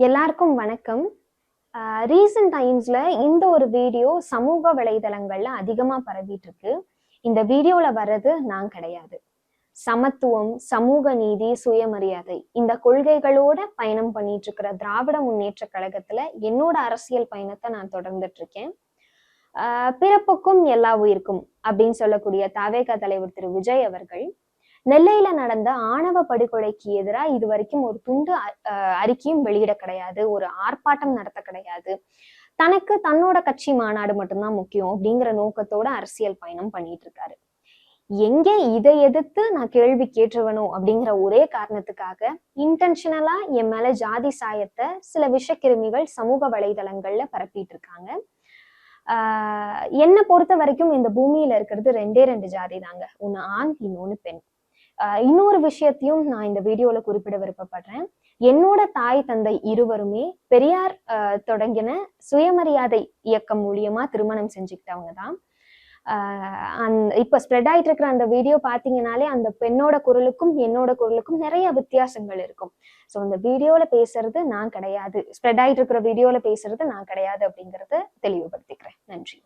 எல்லாருக்கும் வணக்கம். ரீசன்ட் டைம்ஸ்ல இந்த ஒரு வீடியோ சமூக வலைதளங்கள்ல அதிகமா பரவிட்டு இருக்கு. இந்த வீடியோல வர்றது நான் கிடையாது. சமத்துவம், சமூக நீதி, சுயமரியாதை இந்த கொள்கைகளோட பயணம் பண்ணிட்டு இருக்கிற திராவிட முன்னேற்ற கழகத்துல என்னோட அரசியல் பயணத்தை நான் தொடர்ந்துட்டு இருக்கேன். பிறப்புக்கும் எல்லா உயிருக்கும் அப்படின்னு சொல்லக்கூடிய தவேக தலைவர் திரு விஜய் அவர்கள் நெல்லையில நடந்த ஆணவ படுகொலைக்கு எதிராக இது வரைக்கும் ஒரு துண்டு அறிக்கையும் வெளியிட கிடையாது, ஒரு ஆர்ப்பாட்டம் நடத்த கிடையாது. தனக்கு தன்னோட கட்சி மாநாடு மட்டும்தான் முக்கியம் அப்படிங்கிற நோக்கத்தோட அரசியல் பயணம் பண்ணிட்டு இருக்காரு. எங்கே இதை எதிர்த்து நான் கேள்வி கேட்டுருவனோ அப்படிங்கிற ஒரே காரணத்துக்காக இன்டென்ஷனலா என் மேல ஜாதி சாயத்தை சில விஷக்கிருமிகள் சமூக வலைதளங்கள்ல பரப்பிட்டு இருக்காங்க. என்னை பொறுத்த வரைக்கும் இந்த பூமியில இருக்கிறது ரெண்டு ஜாதி தாங்க, ஒன்னு ஆண், இன்னொன்னு பெண். இன்னொரு விஷயத்தையும் நான் இந்த வீடியோல குறிப்பிட விருப்பப்படுறேன். என்னோட தாய் தந்தை இருவருமே பெரியார் தொடங்கின சுயமரியாதை இயக்கம் மூலியமா திருமணம் செஞ்சுக்கிட்டவங்க தான். இப்ப ஸ்ப்ரெட் ஆயிட்டு இருக்கிற அந்த வீடியோ பாத்தீங்கன்னாலே அந்த பெண்ணோட குரலுக்கும் என்னோட குரலுக்கும் நிறைய வித்தியாசங்கள் இருக்கும். ஸோ அந்த வீடியோல பேசுறது நான் கிடையாது, ஸ்ப்ரெட் ஆயிட்டு இருக்கிற வீடியோல பேசுறது நான் கிடையாது அப்படிங்கறத தெளிவுபடுத்திக்கிறேன். நன்றி.